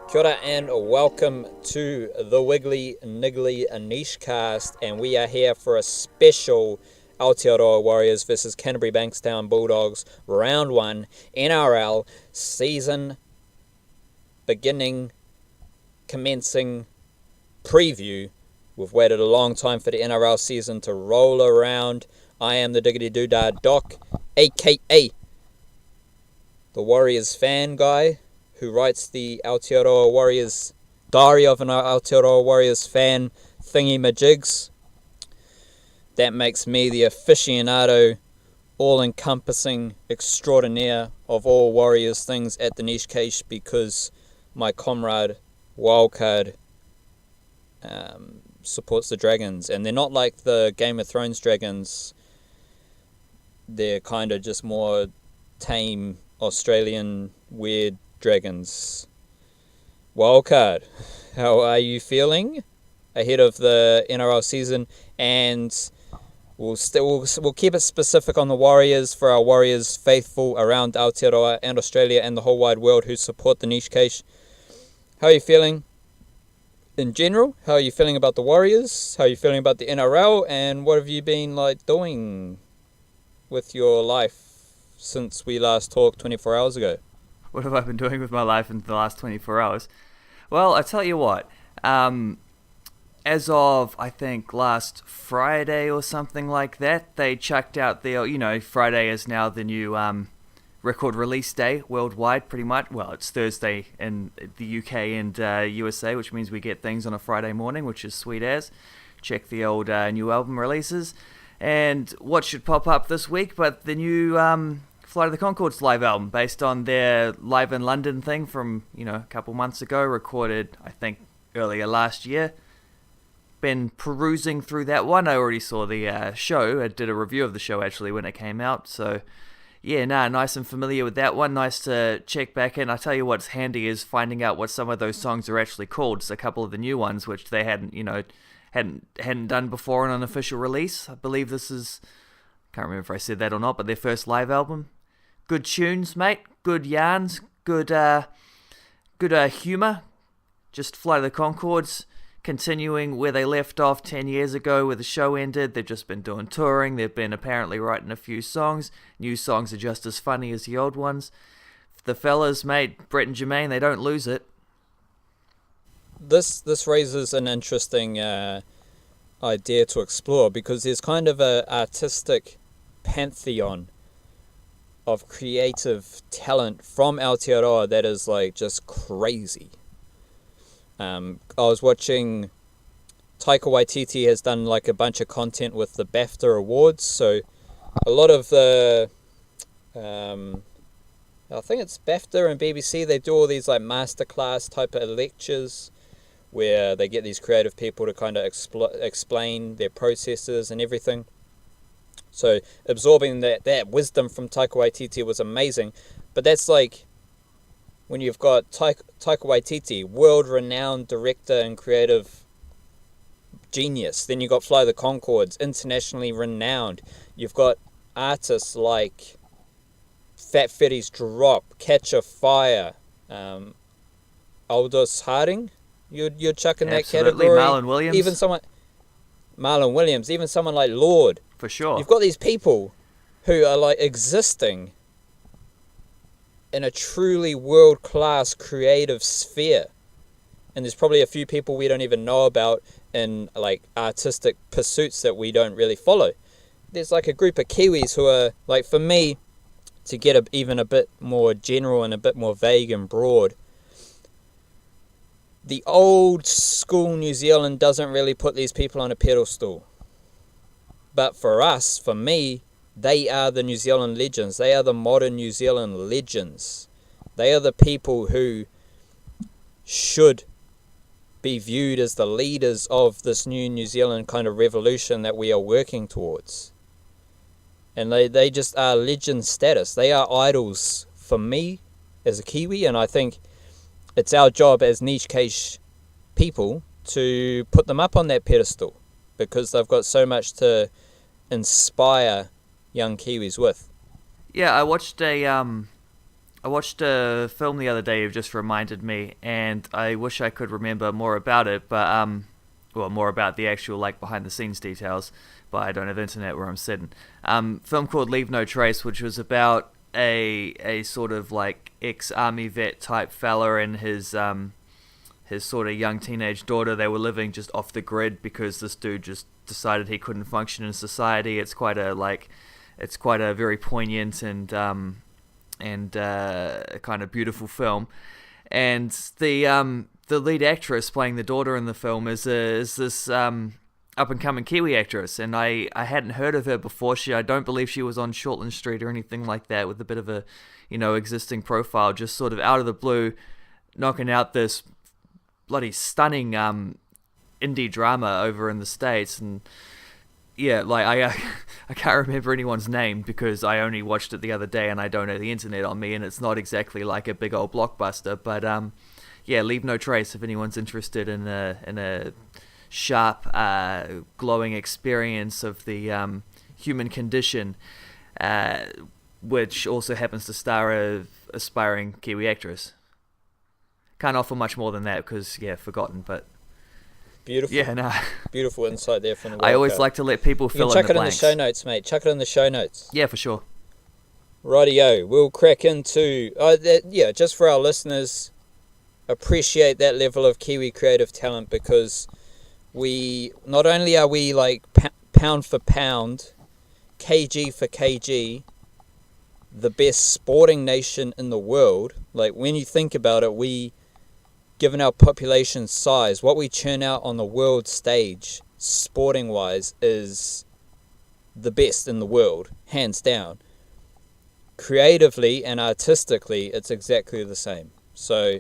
Kia ora and welcome to the Wiggly Niggly Niche Cast, and we are here for a special Aotearoa Warriors versus Canterbury Bankstown Bulldogs Round 1 NRL season commencing preview. We've waited a long time for the NRL season to roll around. I am the Diggity Doodah Doc, aka the Warriors fan guy, who writes the Aotearoa Warriors Diary of an Aotearoa Warriors fan thingy-majigs. That makes me the aficionado, all-encompassing extraordinaire of all Warriors things at the Niche Case, because my comrade Wildcard supports the Dragons, and they're not like the Game of Thrones Dragons. They're kind of just more tame Australian weird Dragons. Wildcard, how are you feeling ahead of the NRL season? And we'll keep it specific on the Warriors for our Warriors faithful around Aotearoa and Australia and the whole wide world who support the Niche Case. How are you feeling in general? How are you feeling about the Warriors? How are you feeling about the NRL? And what have you been doing with your life since we last talked 24 hours ago? What have I been doing with my life in the last 24 hours? Well, I tell you what, as of, I think, last Friday or something like that, they chucked out the, Friday is now the new record release day worldwide, pretty much. Well, it's Thursday in the UK and USA, which means we get things on a Friday morning, which is sweet as. Check the old new album releases. And what should pop up this week but the new Flight of the Conchords live album, based on their Live in London thing from, a couple months ago, recorded, I think, earlier last year. Been perusing through that one. I already saw the show. I did a review of the show, actually, when it came out. So, yeah, nice and familiar with that one. Nice to check back in. I tell you what's handy is finding out what some of those songs are actually called. It's a couple of the new ones, which they hadn't done before on an official release. I believe this is, can't remember if I said that or not, but their first live album. Good tunes, mate. Good yarns. Good humour. Just Flight of the Conchords continuing where they left off 10 years ago where the show ended. They've just been doing touring. They've been apparently writing a few songs. New songs are just as funny as the old ones. The fellas, mate, Brett and Jermaine, they don't lose it. This raises an interesting idea to explore, because there's kind of a artistic pantheon of creative talent from Aotearoa that is just crazy. I was watching Taika Waititi has done a bunch of content with the BAFTA Awards, so a lot of the I think it's BAFTA and BBC, they do all these masterclass type of lectures where they get these creative people to kind of explain their processes and everything. So absorbing that wisdom from Taika Waititi was amazing. But that's when you've got Taika Waititi, world-renowned director and creative genius. Then you've got Fly the Conchords, internationally renowned. You've got artists like Fat Freddy's Drop, Catch a Fire, Aldous Harding. You're chucking that category. Marlon Williams. Marlon Williams, even someone like Lord. For sure. You've got these people who are existing in a truly world-class creative sphere. And there's probably a few people we don't even know about in artistic pursuits that we don't really follow. There's a group of Kiwis who are, for me, to get even a bit more general and a bit more vague and broad, the old school New Zealand doesn't really put these people on a pedestal. But for us, for me, they are the New Zealand legends. They are the modern New Zealand legends. They are the people who should be viewed as the leaders of this new New Zealand kind of revolution that we are working towards. And they just are legend status. They are idols for me as a Kiwi, and I think it's our job as Niche Case people to put them up on that pedestal. because they've got so much to inspire young Kiwis with. Yeah, I watched a film the other day. You've just reminded me, and I wish I could remember more about it. But more about the actual behind the scenes details. But I don't have internet where I'm sitting. Film called Leave No Trace, which was about a sort of ex-army vet type fella and his sort of young teenage daughter. They were living just off the grid because this dude just decided he couldn't function in society. It's quite a very poignant and kind of beautiful film. And the lead actress playing the daughter in the film is this up and coming Kiwi actress, and I hadn't heard of her before. I don't believe she was on Shortland Street or anything like that, with a bit of a existing profile, just sort of out of the blue knocking out this bloody stunning indie drama over in the States. And yeah, I can't remember anyone's name because I only watched it the other day and I don't have the internet on me, and it's not exactly like a big old blockbuster. But yeah, Leave No Trace if anyone's interested in a sharp, glowing experience of the human condition, which also happens to star a aspiring Kiwi actress. Can't offer much more than that because forgotten, but. Beautiful. Yeah, no. Beautiful insight there from the I always like to let people fill in the blanks. Chuck it in the show notes, mate. Chuck it in the show notes. Yeah, for sure. Rightio. We'll crack into... just for our listeners, appreciate that level of Kiwi creative talent, because we... Not only are we, pound for pound, kg for kg, the best sporting nation in the world. When you think about it, given our population size, what we churn out on the world stage, sporting-wise, is the best in the world, hands down. Creatively and artistically, it's exactly the same. So,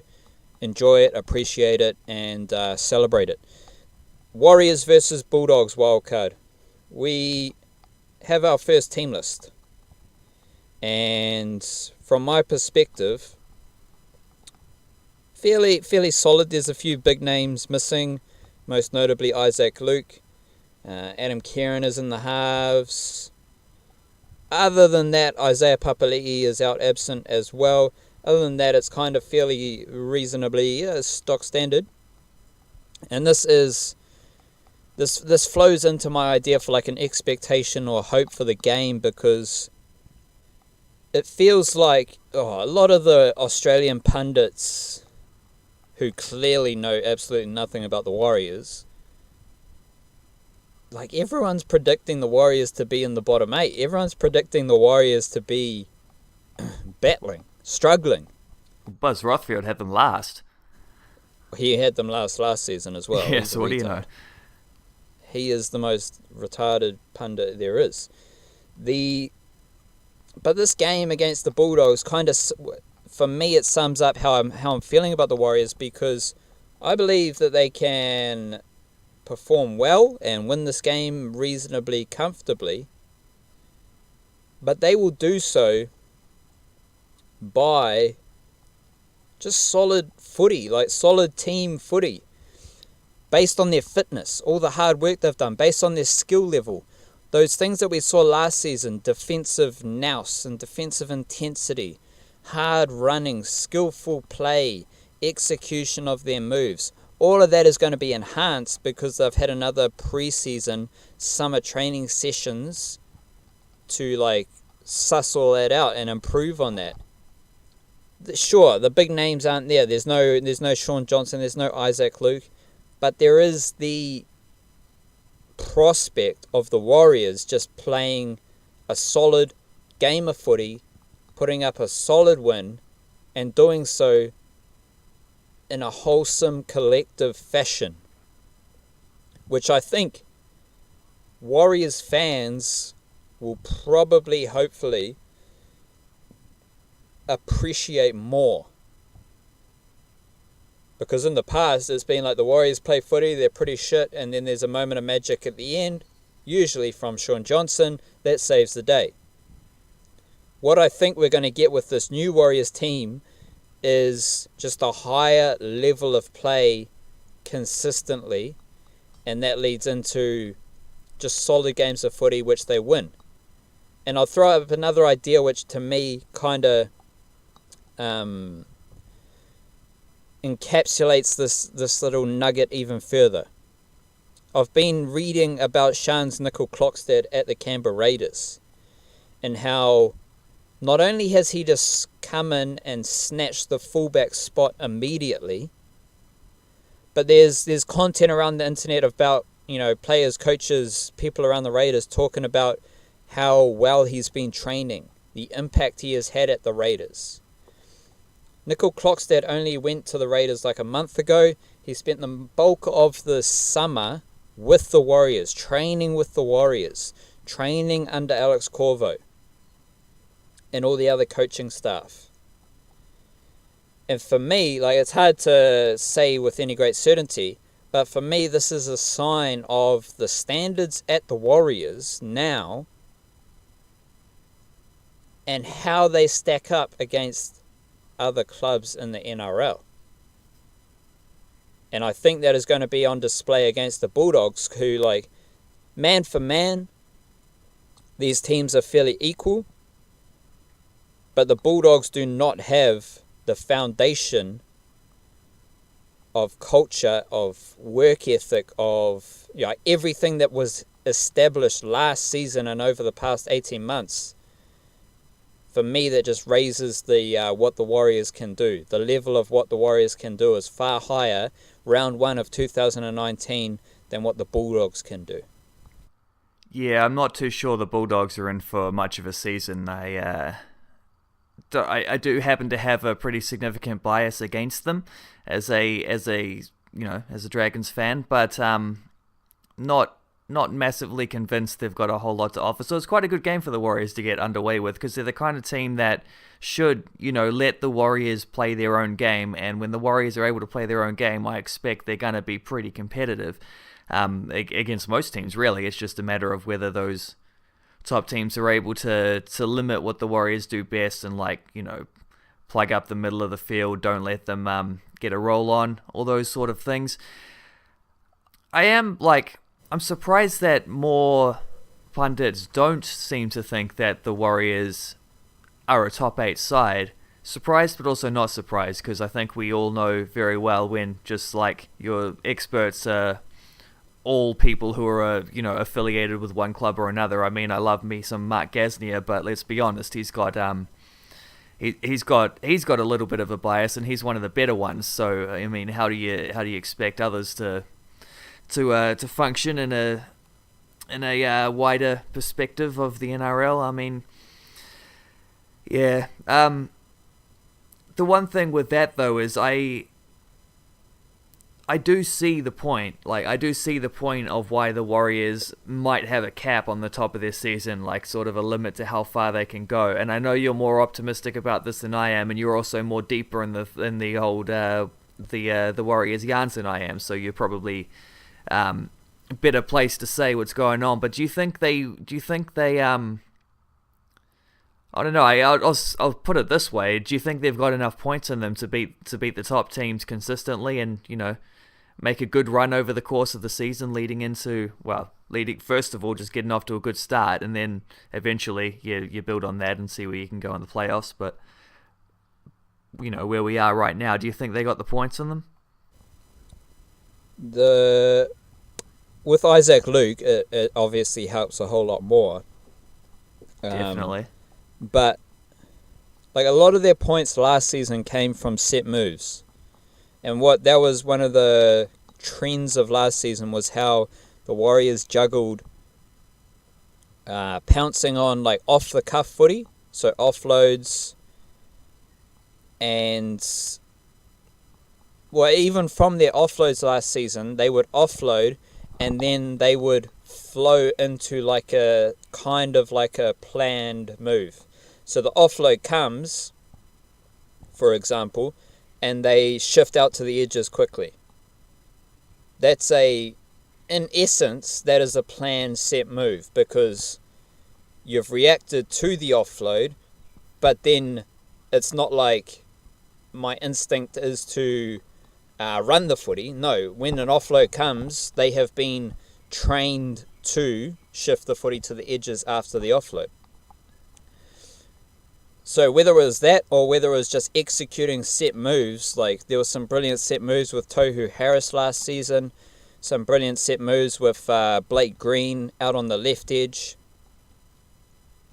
enjoy it, appreciate it, and celebrate it. Warriors versus Bulldogs wildcard. We have our first team list. And from my perspective, fairly solid. There's a few big names missing, most notably Isaac Luke. Adam Kieran is in the halves. Other than that, Isaiah Papali'i is out absent as well. Other than that, it's kind of fairly reasonably stock standard. And this flows into my idea for an expectation or hope for the game, because it feels like a lot of the Australian pundits who clearly know absolutely nothing about the Warriors, everyone's predicting the Warriors to be in the bottom 8. Everyone's predicting the Warriors to be battling, struggling. Buzz Rothfield had them last. He had them last season as well. Yeah, so what do you know? He is the most retarded pundit there is. But this game against the Bulldogs kind of... For me, it sums up how I'm feeling about the Warriors, because I believe that they can perform well and win this game reasonably comfortably, but they will do so by just solid footy, solid team footy, based on their fitness, all the hard work they've done, based on their skill level. Those things that we saw last season, defensive nous and defensive intensity, hard running, skillful play, execution of their moves. All of that is going to be enhanced because they've had another pre-season summer training sessions to suss all that out and improve on that. Sure, the big names aren't there. There's no Sean Johnson, there's no Isaac Luke, but there is the prospect of the Warriors just playing a solid game of footy, putting up a solid win, and doing so in a wholesome, collective fashion, which I think Warriors fans will probably, hopefully, appreciate more. Because in the past, it's been the Warriors play footy, they're pretty shit, and then there's a moment of magic at the end, usually from Sean Johnson, that saves the day. What I think we're going to get with this new Warriors team is just a higher level of play consistently, and that leads into just solid games of footy which they win. And I'll throw up another idea which to me kind of encapsulates this little nugget even further. I've been reading about Sean's Nickel Clockstead at the Canberra Raiders and how not only has he just come in and snatched the fullback spot immediately, but there's content around the internet about, players, coaches, people around the Raiders talking about how well he's been training, the impact he has had at the Raiders. Nickel Clockstead only went to the Raiders like a month ago. He spent the bulk of the summer with the Warriors, training with the Warriors, training under Alex Corvo and all the other coaching staff. And for me, it's hard to say with any great certainty, but for me, this is a sign of the standards at the Warriors now and how they stack up against other clubs in the NRL. And I think that is going to be on display against the Bulldogs, who, man for man, these teams are fairly equal. But the Bulldogs do not have the foundation of culture, of work ethic, of everything that was established last season and over the past 18 months. For me, that just raises the what the Warriors can do. The level of what the Warriors can do is far higher round 1 of 2019 than what the Bulldogs can do. Yeah, I'm not too sure the Bulldogs are in for much of a season. I do happen to have a pretty significant bias against them as a Dragons fan, but not massively convinced they've got a whole lot to offer. So it's quite a good game for the Warriors to get underway with, because they're the kind of team that should, let the Warriors play their own game. And when the Warriors are able to play their own game, I expect they're going to be pretty competitive against most teams, really. It's just a matter of whether those top teams are able to limit what the Warriors do best and, plug up the middle of the field, don't let them get a roll on, all those sort of things. I'm surprised that more pundits don't seem to think that the Warriors are a top 8 side. Surprised, but also not surprised, because I think we all know very well when just your experts are all people who are, affiliated with one club or another. I mean, I love me some Mark Gasnier, but let's be honest, he's got he's got a little bit of a bias, and he's one of the better ones. So I mean, how do you expect others to function in a wider perspective of the NRL? I mean, yeah. The one thing with that though is I do see the point. I do see the point of why the Warriors might have a cap on the top of their season, sort of a limit to how far they can go. And I know you're more optimistic about this than I am, and you're also more deeper in the old the Warriors yarns than I am. So you're probably better place to say what's going on. But do you think they I don't know. I'll put it this way. Do you think they've got enough points in them to beat the top teams consistently, and make a good run over the course of the season, leading first of all just getting off to a good start, and then eventually you build on that and see where you can go in the playoffs. But where we are right now, do you think they got the points in them? With Isaac Luke, it obviously helps a whole lot more. Definitely. But a lot of their points last season came from set moves. And that was one of the trends of last season, was how the Warriors juggled pouncing on off the cuff footy, so offloads, and even from their offloads last season, they would offload and then they would flow into a kind of a planned move. So the offload comes, for example, and they shift out to the edges quickly. In essence, that is a planned set move, because you've reacted to the offload, but then it's not my instinct is to run the footy. No, when an offload comes, they have been trained to shift the footy to the edges after the offload. So whether it was that or whether it was just executing set moves, like there was some brilliant set moves with Tohu Harris last season, some brilliant set moves with Blake Green out on the left edge.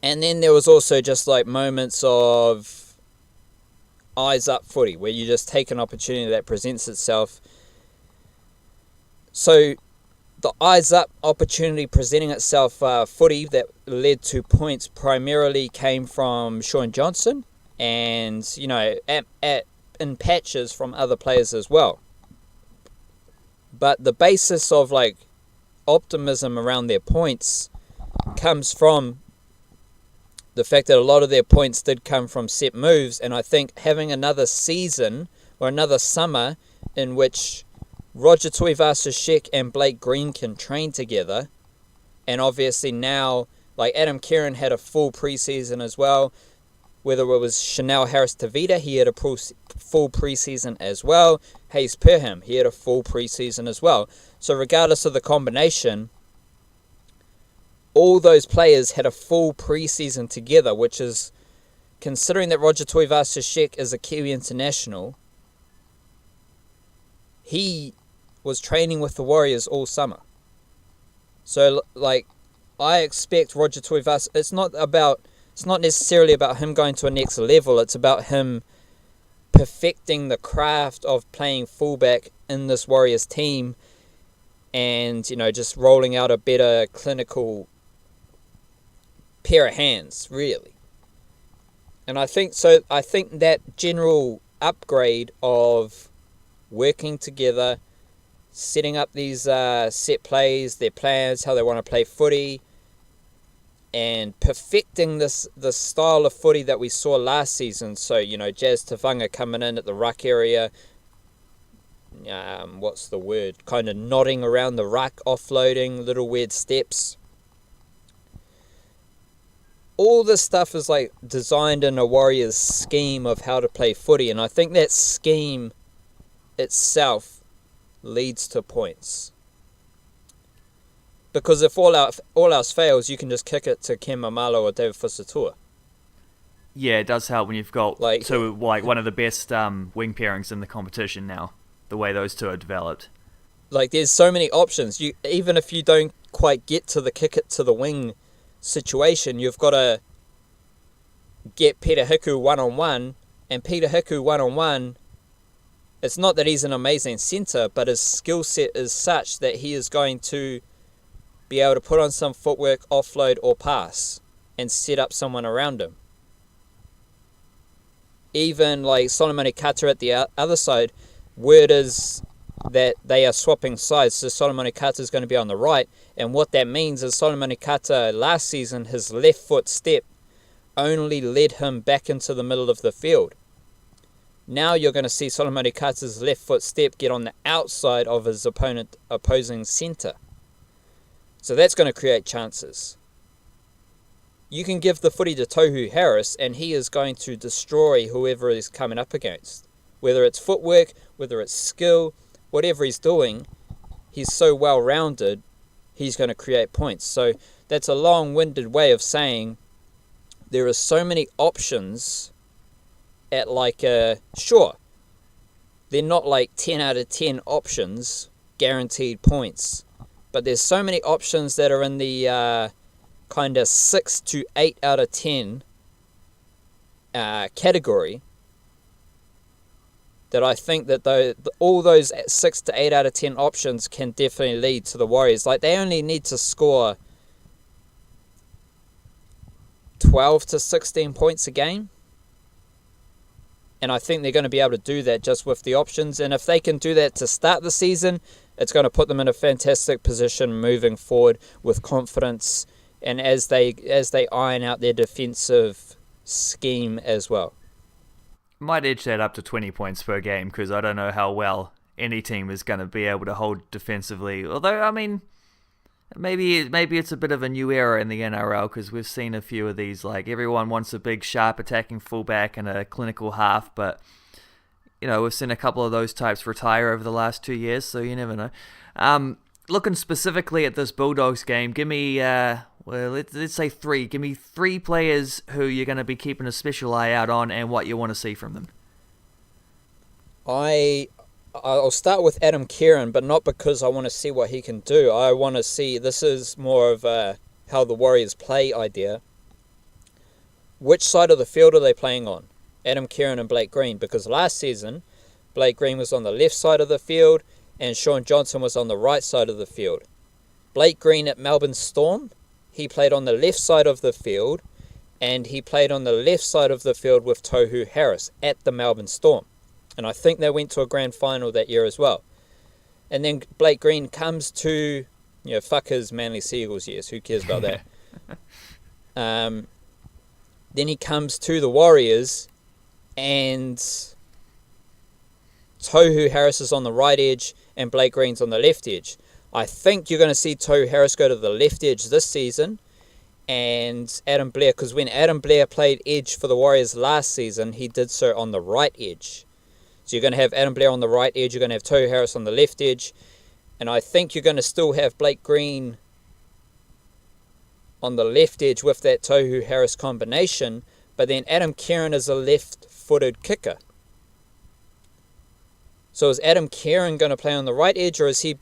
And then there was also just like moments of eyes up footy where you just take an opportunity that presents itself. So the eyes up opportunity presenting itself footy that led to points primarily came from Sean Johnson and, you know, in patches from other players as well. But the basis of like optimism around their points comes from the fact that a lot of their points did come from set moves, and I think having another season or another summer in which Roger Tuivasa-Sheck and Blake Green can train together, and obviously now, like Adam Kieran had a full preseason as well, whether it was Chanel Harris-Tavita, he had a full preseason as well, Hayes Perham, he had a full preseason as well. So regardless of the combination, all those players had a full preseason together, which is, considering that Roger Tuivasa-Sheck is a Kiwi international, he was training with the Warriors all summer. So, like, I expect Roger Tuivasa, it's not necessarily about him going to a next level, it's about him perfecting the craft of playing fullback in this Warriors team and, you know, just rolling out a better clinical pair of hands, really. And I think that general upgrade of working together, setting up these set plays, their plans, how they want to play footy, and perfecting the style of footy that we saw last season. So, you know, Jazz Tavanga coming in at the ruck area, kind of nodding around the ruck, offloading, little weird steps. All this stuff is like designed in a Warriors scheme of how to play footy, and I think that scheme itself leads to points. Because if all else fails, you can just kick it to Ken Mamalo or David Fusatua. Yeah, it does help when you've got one of the best wing pairings in the competition now, the way those two are developed. Like, there's so many options. Even if you don't quite get to the kick it to the wing situation, you've got to get Peter Hiku one-on-one, and Peter Hiku one-on-one, it's not that he's an amazing centre, but his skill set is such that he is going to be able to put on some footwork, offload or pass, and set up someone around him. Even like Solomon Ikata at the other side, word is that they are swapping sides, so Solomon Ikata is going to be on the right, and what that means is Solomon Ikata last season, his left foot step only led him back into the middle of the field. Now you're going to see Solomon Ikata's left foot step get on the outside of his opposing centre. So that's going to create chances. You can give the footy to Tohu Harris and he is going to destroy whoever he's coming up against. Whether it's footwork, whether it's skill, whatever he's doing, he's so well-rounded, he's going to create points. So that's a long-winded way of saying there are so many options at sure, they're not like 10 out of 10 options, guaranteed points. But there's so many options that are in the kind of 6 to 8 out of 10 category that I think that all those 6 to 8 out of 10 options can definitely lead to the Warriors. Like, they only need to score 12 to 16 points a game. And I think they're going to be able to do that just with the options. And if they can do that to start the season, it's going to put them in a fantastic position moving forward with confidence and as they iron out their defensive scheme as well. Might edge that up to 20 points per game because I don't know how well any team is going to be able to hold defensively. Although, I mean, maybe it's a bit of a new era in the NRL because we've seen a few of these. Like, everyone wants a big, sharp attacking fullback and a clinical half, but you know, we've seen a couple of those types retire over the last 2 years, so you never know. looking specifically at this Bulldogs game, give me, let's say three. Give me three players who you're going to be keeping a special eye out on and what you want to see from them. I'll start with Adam Kieran, but not because I want to see what he can do. I want to see, this is more of a how the Warriors play idea. Which side of the field are they playing on? Adam Kieran and Blake Green, because last season, Blake Green was on the left side of the field and Sean Johnson was on the right side of the field. Blake Green at Melbourne Storm, he played on the left side of the field and he played on the left side of the field with Tohu Harris at the Melbourne Storm. And I think they went to a grand final that year as well. And then Blake Green comes to, fuck his Manly Seagulls years. Who cares about that? Then he comes to the Warriors and Tohu Harris is on the right edge and Blake Green's on the left edge. I think you're going to see Tohu Harris go to the left edge this season and Adam Blair, because when Adam Blair played edge for the Warriors last season, he did so on the right edge. So you're going to have Adam Blair on the right edge, you're going to have Tohu Harris on the left edge, and I think you're going to still have Blake Green on the left edge with that Tohu Harris combination, but then Adam Kieran is a left-footed kicker. So is Adam Kieran going to play on the right edge, or is it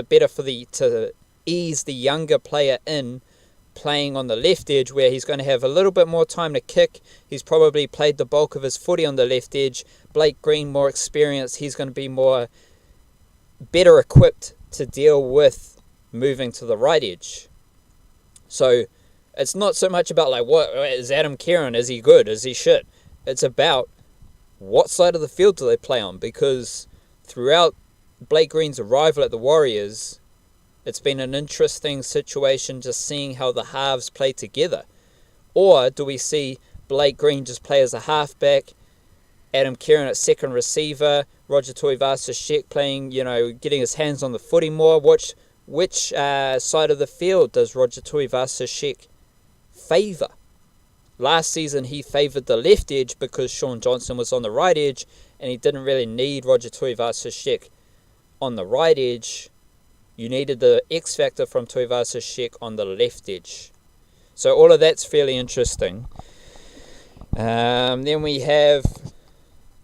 better to ease the younger player in playing on the left edge where he's going to have a little bit more time to kick? He's probably played the bulk of his footy on the left edge. Blake Green, more experienced, he's going to be better equipped to deal with moving to the right edge. So it's not so much about what is Adam Kieran, is he good, is he shit? It's about what side of the field do they play on, because throughout Blake Green's arrival at the Warriors, it's been an interesting situation just seeing how the halves play together. Or do we see Blake Green just play as a halfback, Adam Kieran at second receiver, Roger Tuivasa-Sheck playing, getting his hands on the footy more? Which side of the field does Roger Tuivasa-Sheck favour? Last season he favoured the left edge because Sean Johnson was on the right edge and he didn't really need Roger Tuivasa-Sheck on the right edge. You needed the X factor from Tuivasa-Sheck on the left edge. So all of that's fairly interesting. Then we have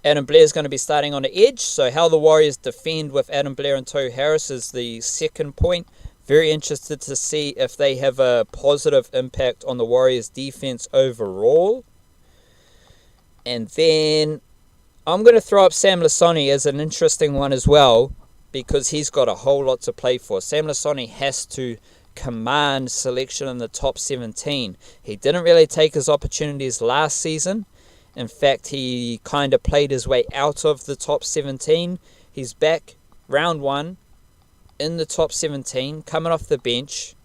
Adam Blair's going to be starting on the edge. So how the Warriors defend with Adam Blair and Tohu Harris is the second point. Very interested to see if they have a positive impact on the Warriors' defense overall. And then I'm going to throw up Sam Lasoni as an interesting one as well, because he's got a whole lot to play for. Sam Lasoni has to command selection in the top 17. He didn't really take his opportunities last season. In fact, he kind of played his way out of the top 17. He's back round one in the top 17, coming off the bench.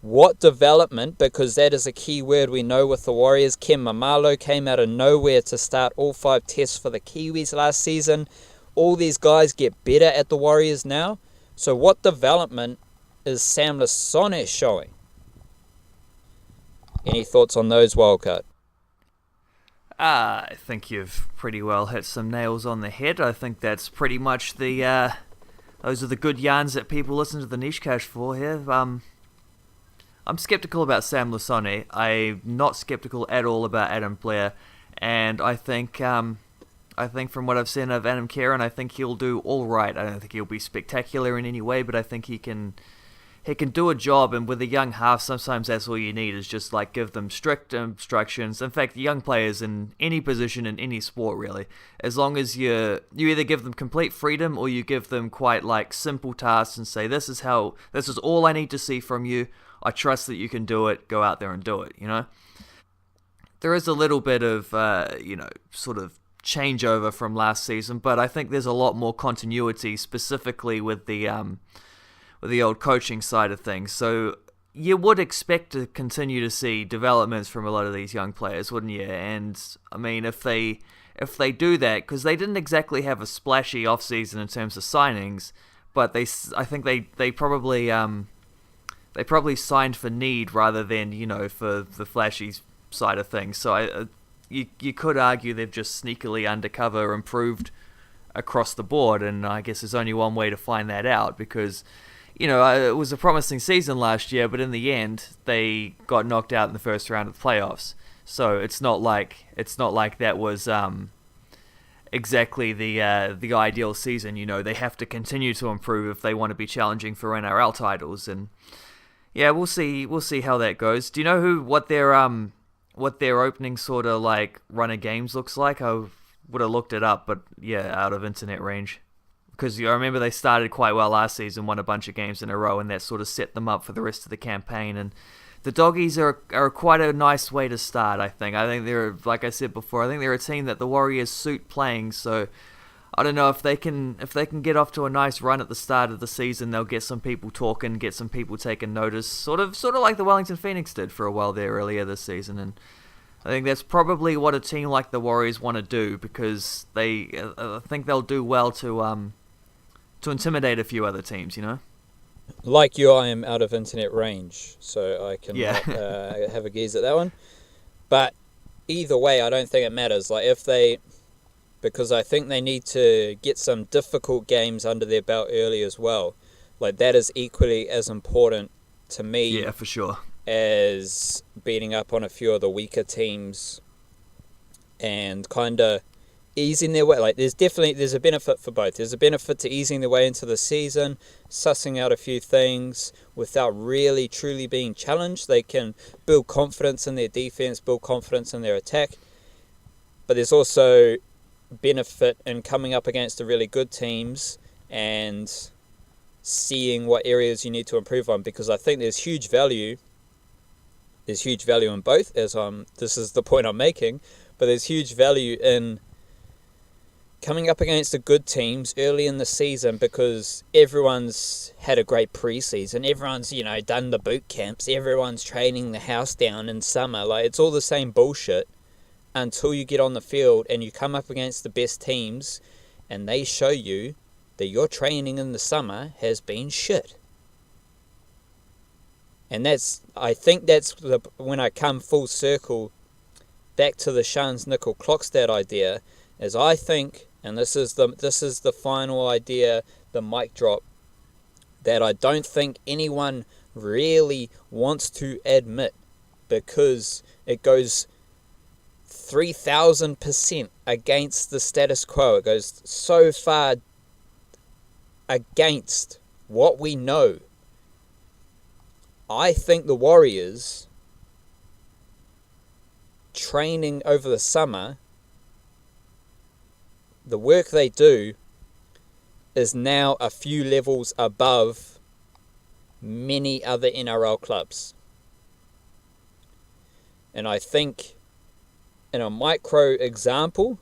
What development, because that is a key word we know with the Warriors. Ken Mamalo came out of nowhere to start all 5 tests for the Kiwis last season. All these guys get better at the Warriors now. So what development is Sam Lasoni showing? Any thoughts on those, Wildcard? I think you've pretty well hit some nails on the head. I think that's pretty much those are the good yarns that people listen to the Niche Cash for here. I'm skeptical about Sam Lasoni. I'm not skeptical at all about Adam Blair, and I think from what I've seen of Adam Kieran, I think he'll do all right. I don't think he'll be spectacular in any way, but I think he can do a job. And with a young half, sometimes that's all you need is just give them strict instructions. In fact, young players in any position in any sport, really, as long as you either give them complete freedom or you give them quite simple tasks and say, this is all I need to see from you. I trust that you can do it. Go out there and do it. There is a little bit of sort of changeover from last season, but I think there's a lot more continuity, specifically with the old coaching side of things. So you would expect to continue to see developments from a lot of these young players, wouldn't you? And I mean, if they do that, because they didn't exactly have a splashy offseason in terms of signings, but I think they probably signed for need rather than for the flashy side of things. So you could argue they've just sneakily undercover improved across the board, and I guess there's only one way to find that out because, it was a promising season last year, but in the end they got knocked out in the first round of the playoffs. So it's not like that was exactly the ideal season. They have to continue to improve if they want to be challenging for NRL titles, and yeah, we'll see how that goes. Do you know what their opening sort of like run of games looks like? I would have looked it up, but yeah, out of internet range. Because I remember they started quite well last season, won a bunch of games in a row, and that sort of set them up for the rest of the campaign. And the Doggies are quite a nice way to start, I think. I think they're, like I said before, I think they're a team that the Warriors suit playing. So I don't know if they can get off to a nice run at the start of the season, they'll get some people talking, get some people taking notice, sort of like the Wellington Phoenix did for a while there earlier this season. And I think that's probably what a team like the Warriors want to do, because I think they'll do well to intimidate a few other teams, Like you, I am out of internet range, so I can have a gaze at that one. But either way, I don't think it matters. Because I think they need to get some difficult games under their belt early as well. Like, that is equally as important to me. Yeah, for sure. As beating up on a few of the weaker teams and kind of easing their way. Like, there's a benefit for both. There's a benefit to easing their way into the season, sussing out a few things without really truly being challenged. They can build confidence in their defense, build confidence in their attack. But there's also benefit in coming up against the really good teams and seeing what areas you need to improve on, because I think there's huge value in both, this is the point I'm making, but there's huge value in coming up against the good teams early in the season, because everyone's had a great preseason. Everyone's, done the boot camps. Everyone's training the house down in summer. Like, it's all the same bullshit until you get on the field and you come up against the best teams and they show you that your training in the summer has been shit. And I think that's when I come full circle back to the Shans Nickel Clockstad idea, is I think, and this is the final idea, the mic drop, that I don't think anyone really wants to admit, because it goes 3,000% against the status quo. It goes so far against what we know. I think the Warriors training over the summer, the work they do is now a few levels above many other NRL clubs. And I think in a micro example,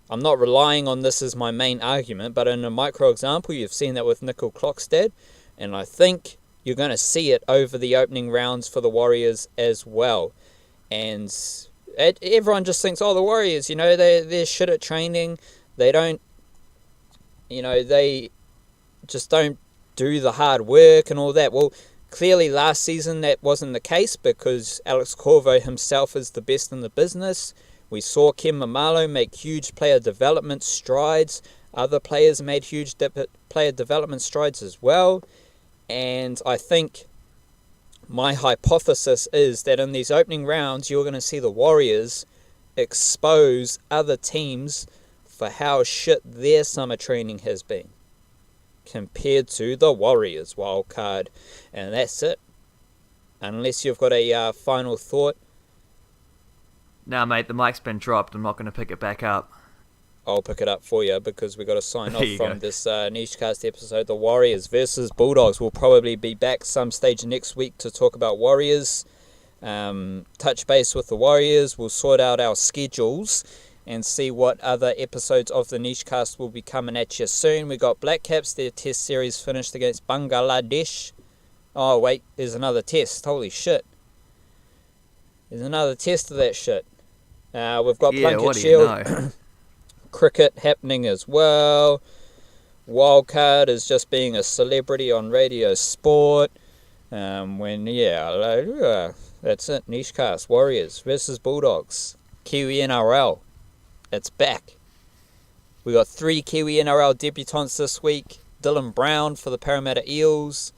I'm not relying on this as my main argument, but in a micro example, you've seen that with Nickel Clockstad, and I think you're going to see it over the opening rounds for the Warriors as well. And everyone just thinks, the Warriors, they're shit at training. They don't, they just don't do the hard work and all that. Well, clearly last season that wasn't the case, because Alex Corvo himself is the best in the business. We saw Ken Mamalo make huge player development strides. Other players made huge player development strides as well. And I think my hypothesis is that in these opening rounds, you're going to see the Warriors expose other teams for how shit their summer training has been compared to the Warriors wildcard. And that's it. Unless you've got a final thought. Nah, mate, the mic's been dropped. I'm not going to pick it back up. I'll pick it up for you, because we've got to sign off from this Nichecast episode. The Warriors versus Bulldogs. We'll probably be back some stage next week to talk about Warriors. Touch base with the Warriors. We'll sort out our schedules and see what other episodes of the Nichecast will be coming at you soon. We got Black Caps. Their test series finished against Bangladesh. Oh, wait, there's another test. Holy shit. There's another test of that shit. We've got Plunkett Shield. Cricket happening as well. Wildcard is just being a celebrity on Radio Sport. That's it. Nichecast. Warriors versus Bulldogs. Kiwi NRL. It's back. We got 3 Kiwi NRL debutants this week. Dylan Brown for the Parramatta Eels.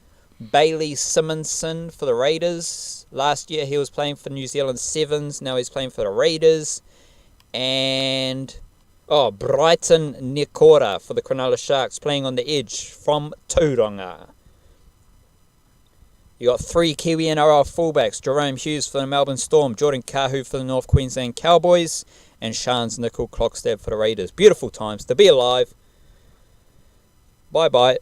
Bailey Simonson for the Raiders. Last year he was playing for New Zealand Sevens. Now he's playing for the Raiders. And Brighton Nikora for the Cronulla Sharks, playing on the edge from Tauranga. You got 3 Kiwi NRL fullbacks. Jerome Hughes for the Melbourne Storm. Jordan Kahu for the North Queensland Cowboys. And Shans Nickel Clockstead for the Raiders. Beautiful times to be alive. Bye-bye.